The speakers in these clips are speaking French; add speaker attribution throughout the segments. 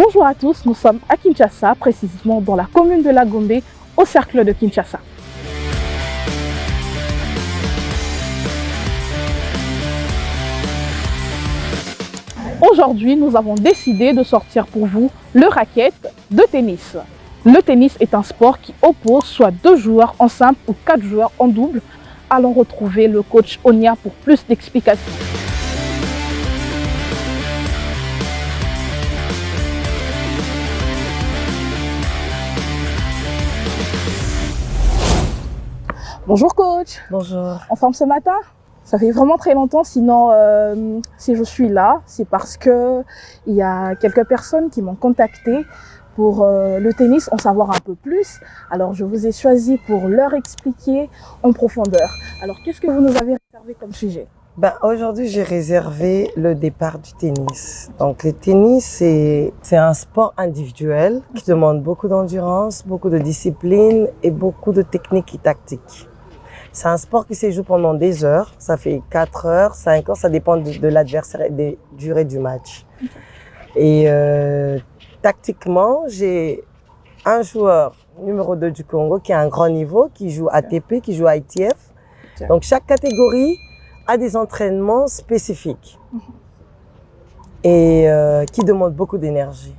Speaker 1: Bonjour à tous, nous sommes à Kinshasa, précisément dans la commune de La Gombe, au cercle de Kinshasa. Aujourd'hui, nous avons décidé de sortir pour vous le racket de tennis. Le tennis est un sport qui oppose soit 2 joueurs en simple ou 4 joueurs en double. Allons retrouver le coach Onia pour plus d'explications. Bonjour coach.
Speaker 2: Bonjour.
Speaker 1: En forme ce matin? Ça fait vraiment très longtemps, sinon si je suis là, c'est parce que il y a quelques personnes qui m'ont contacté pour le tennis, en savoir un peu plus. Alors je vous ai choisi pour leur expliquer en profondeur. Alors qu'est-ce que vous nous avez réservé comme sujet?
Speaker 2: Aujourd'hui, j'ai réservé le départ du tennis. Donc le tennis, c'est un sport individuel qui demande beaucoup d'endurance, beaucoup de discipline et beaucoup de technique et tactique. C'est un sport qui se joue pendant des heures, ça fait 4 heures, 5 heures, ça dépend de l'adversaire et des durées du match. Et tactiquement, j'ai un joueur numéro 2 du Congo qui a un grand niveau, qui joue ATP, qui joue ITF. Donc chaque catégorie a des entraînements spécifiques et qui demandent beaucoup d'énergie.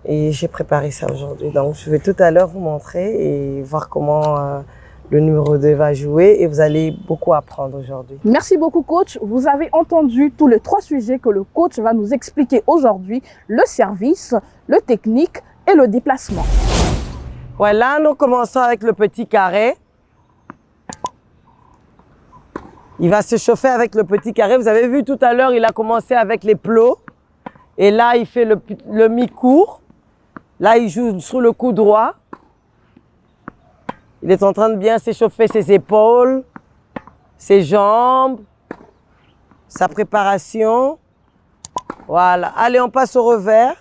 Speaker 2: Et j'ai préparé ça aujourd'hui. Donc je vais tout à l'heure vous montrer et voir comment le numéro 2 va jouer et vous allez beaucoup apprendre aujourd'hui.
Speaker 1: Merci beaucoup coach. Vous avez entendu tous les 3 sujets que le coach va nous expliquer aujourd'hui. Le service, le technique et le déplacement.
Speaker 2: Voilà, nous commençons avec le petit carré. Il va se chauffer avec le petit carré. Vous avez vu tout à l'heure, il a commencé avec les plots. Et là, il fait le mi-court. Là, il joue sur le coup droit. Il est en train de bien s'échauffer ses épaules, ses jambes, sa préparation. Voilà. Allez, on passe au revers.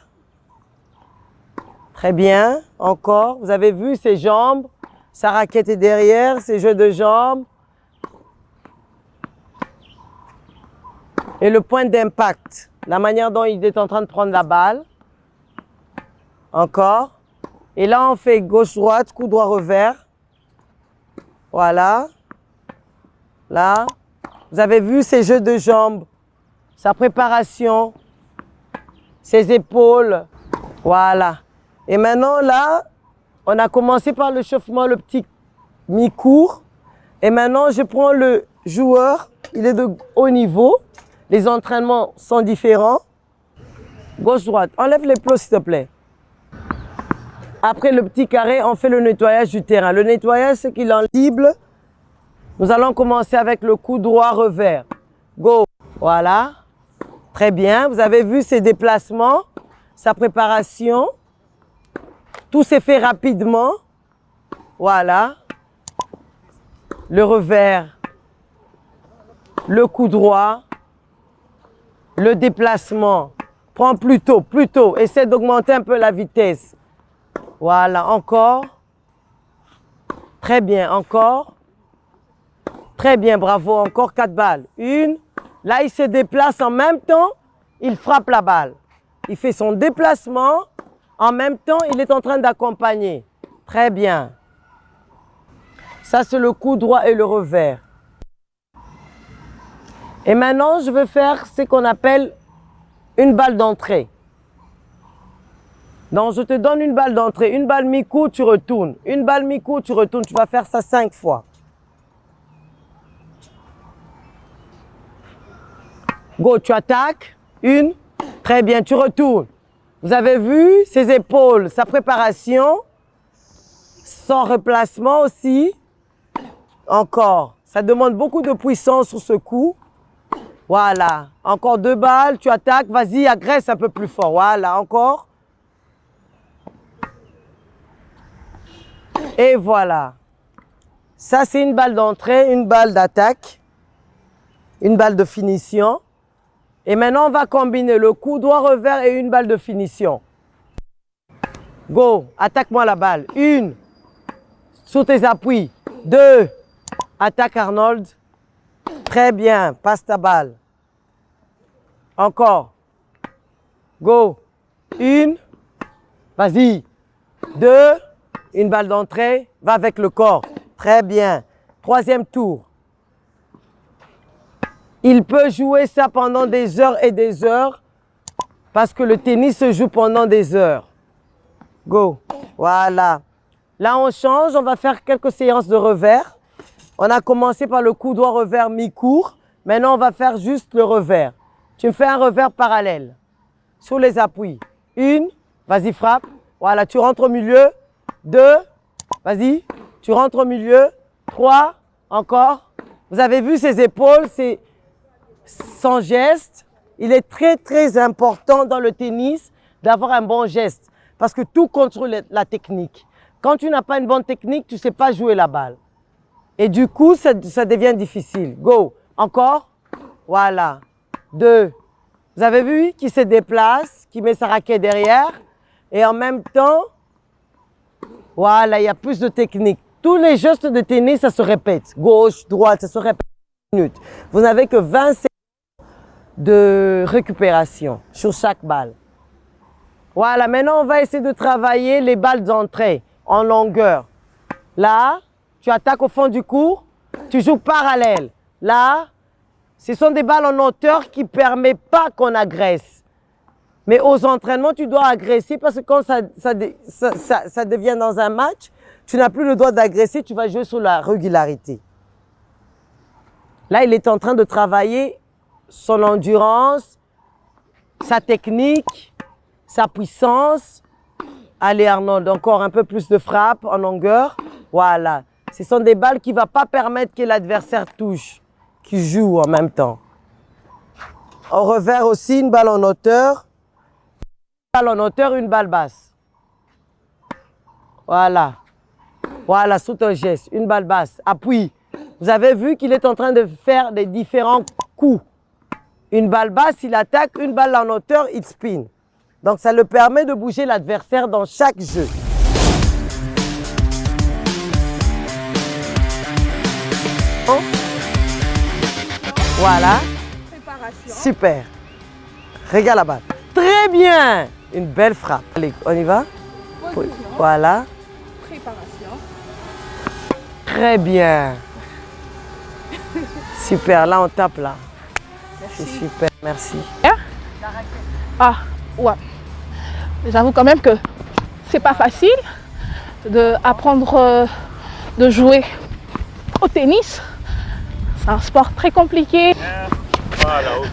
Speaker 2: Très bien. Encore. Vous avez vu ses jambes, sa raquette est derrière, ses jeux de jambes. Et le point d'impact, la manière dont il est en train de prendre la balle. Encore. Et là, on fait gauche-droite, coup droit-revers. Voilà. Là. Vous avez vu ses jeux de jambes, sa préparation, ses épaules. Voilà. Et maintenant, là, on a commencé par le chauffement, le petit mi-court. Et maintenant, je prends le joueur. Il est de haut niveau. Les entraînements sont différents. Gauche-droite. Enlève les plots, s'il te plaît. Après le petit carré, on fait le nettoyage du terrain. Le nettoyage, c'est qu'il est cible. Nous allons commencer avec le coup droit revers. Go. Voilà. Très bien. Vous avez vu ses déplacements, sa préparation. Tout s'est fait rapidement. Voilà. Le revers. Le coup droit. Le déplacement. Prends plus tôt, plus tôt. Essaie d'augmenter un peu la vitesse. Voilà, encore. Très bien, encore. Très bien, bravo, encore 4 balles. Une. Là, il se déplace en même temps, il frappe la balle. Il fait son déplacement, en même temps, il est en train d'accompagner. Très bien. Ça, c'est le coup droit et le revers. Et maintenant, je veux faire ce qu'on appelle une balle d'entrée. Donc, je te donne une balle d'entrée. Une balle mi-coup, tu retournes. Une balle mi-coup, tu retournes. Tu vas faire ça 5 fois. Go, tu attaques. Une. Très bien, tu retournes. Vous avez vu ses épaules, sa préparation. Son replacement aussi. Encore. Ça demande beaucoup de puissance sur ce coup. Voilà. Encore 2 balles, tu attaques. Vas-y, agresse un peu plus fort. Voilà, encore. Et voilà. Ça, c'est une balle d'entrée, une balle d'attaque, une balle de finition. Et maintenant, on va combiner le coup droit revers et une balle de finition. Go, attaque-moi la balle. 1, sur tes appuis. 2, attaque Arnold. Très bien, passe ta balle. Encore. Go. 1, vas-y. 2, une balle d'entrée, va avec le corps. Très bien. 3e tour. Il peut jouer ça pendant des heures et des heures parce que le tennis se joue pendant des heures. Go. Voilà. Là, on change. On va faire quelques séances de revers. On a commencé par le coup droit revers mi-court. Maintenant, on va faire juste le revers. Tu me fais un revers parallèle sur les appuis. 1, vas-y, frappe. Voilà, tu rentres au milieu. 2, vas-y, tu rentres au milieu. 3, encore. Vous avez vu ses épaules, c'est sans geste. Il est très, très important dans le tennis d'avoir un bon geste parce que tout contrôle la technique. Quand tu n'as pas une bonne technique, tu ne sais pas jouer la balle. Et du coup, ça devient difficile. Go. Encore. Voilà. 2. Vous avez vu qui se déplace, qui met sa raquette derrière. Et en même temps, voilà, il y a plus de technique. Tous les gestes de tennis, ça se répète. Gauche, droite, ça se répète. Vous n'avez que 20 secondes de récupération sur chaque balle. Voilà, maintenant on va essayer de travailler les balles d'entrée en longueur. Là, tu attaques au fond du court, tu joues parallèle. Là, ce sont des balles en hauteur qui ne permettent pas qu'on agresse. Mais aux entraînements, tu dois agresser parce que quand ça devient dans un match, tu n'as plus le droit d'agresser, tu vas jouer sur la régularité. Là, il est en train de travailler son endurance, sa technique, sa puissance. Allez Arnold, encore un peu plus de frappe en longueur. Voilà. Ce sont des balles qui ne vont pas permettre que l'adversaire touche, qui joue en même temps. En revers aussi, une balle en hauteur. Une balle en hauteur, une balle basse. Voilà. Voilà, sous ton geste, une balle basse. Appuie. Vous avez vu qu'il est en train de faire des différents coups. Une balle basse, il attaque, une balle en hauteur, il spin. Donc ça le permet de bouger l'adversaire dans chaque jeu. Oh. Voilà.
Speaker 1: Préparation.
Speaker 2: Super. Regarde la balle. Très bien. Une belle frappe. Allez, on y va?
Speaker 1: Position.
Speaker 2: Voilà.
Speaker 1: Préparation.
Speaker 2: Très bien. Super. Là, on tape là. C'est super. Merci.
Speaker 1: Ah, ouais. J'avoue quand même que c'est pas facile d'apprendre de jouer au tennis. C'est un sport très compliqué.
Speaker 3: Voilà, ok.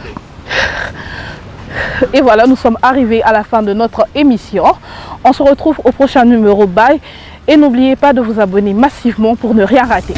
Speaker 1: Et voilà, nous sommes arrivés à la fin de notre émission. On se retrouve au prochain numéro. Bye. Et n'oubliez pas de vous abonner massivement pour ne rien rater.